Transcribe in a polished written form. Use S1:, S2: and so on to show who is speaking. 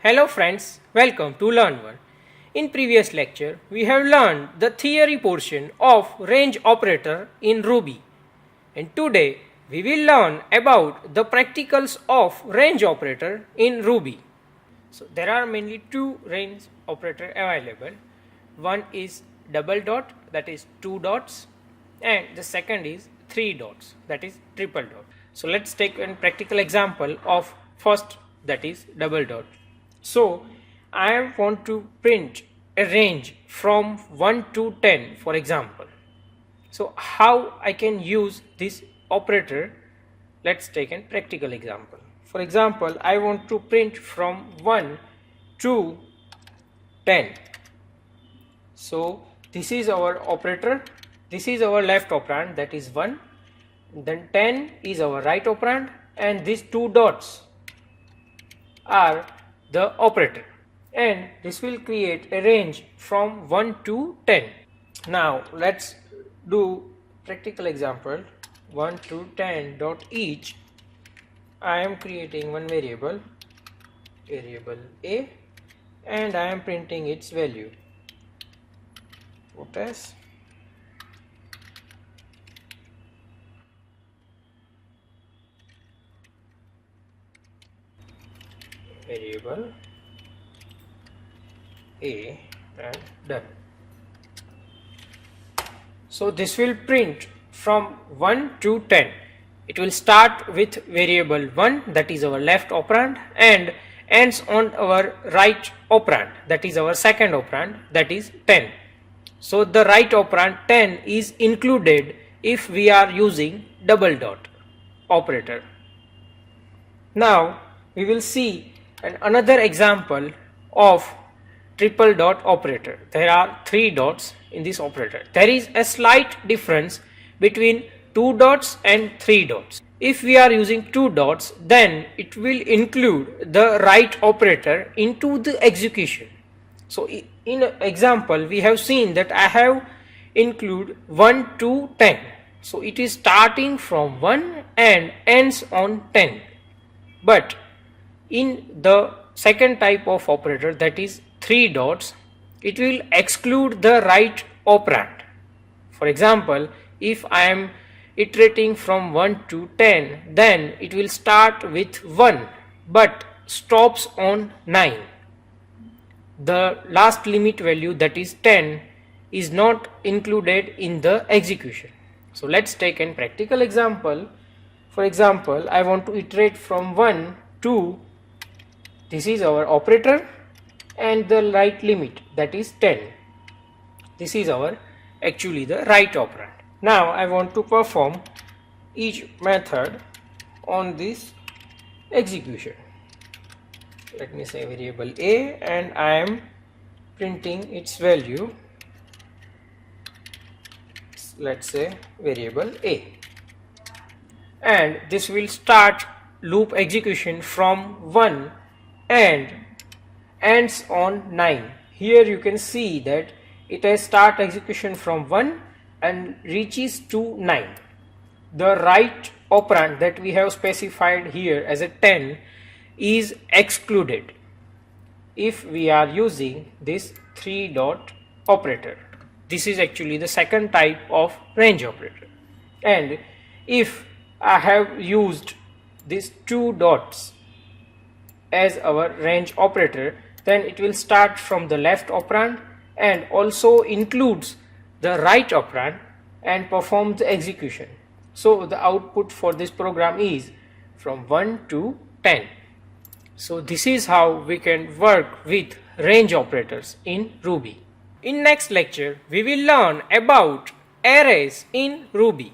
S1: Hello friends, welcome to Learn1. In previous lecture, we have learned the theory portion of range operator in Ruby. And today, we will learn about the practicals of range operator in Ruby. So there are mainly two range operator available. One is double dot, that is 2 dots, and the second is 3 dots, that is triple dot. So let's take a practical example of first, that is double dot. So I want to print a range from 1 to 10, for example. So how I can use this operator? Let's take a practical example. For example, I want to print from 1 to 10. So this is our operator. This is our left operand, that is 1. Then 10 is our right operand, and these two dots are the operator, and this will create a range from 1 to 10. Now let's do practical example. 1 to 10 dot each. I am creating one variable a, and I am printing its value. What is variable a, and done. So this will print from 1 to 10. It will start with variable 1, that is our left operand, and ends on our right operand, that is our second operand, that is 10. So the right operand 10 is included if we are using double dot operator. Now we will see another example of triple dot operator. There are 3 dots in this operator. There is a slight difference between 2 dots and 3 dots. If we are using 2 dots, then it will include the right operator into the execution. So in example, we have seen that I have include 1 to 10. So it is starting from 1 and ends on 10. But in the second type of operator, that is 3 dots, it will exclude the right operand. For example, if I am iterating from 1 to 10, then it will start with 1 but stops on 9. The last limit value, that is 10, is not included in the execution. So let's take a practical example. For example, I want to iterate from 1 to, this is our operator, and the right limit, that is 10. This is our actually the right operand. Now I want to perform each method on this execution. Let me say variable a, and I am printing its value. Let's say variable a, and this will start loop execution from 1 and ends on 9. Here you can see that it has start execution from 1 and reaches to 9. The right operand that we have specified here as a 10 is excluded if we are using this 3 dot operator. This is actually the second type of range operator. And if I have used these 2 dots as our range operator, then it will start from the left operand and also includes the right operand and perform the execution. So the output for this program is from 1 to 10. So this is how we can work with range operators in Ruby. In next lecture, we will learn about arrays in Ruby.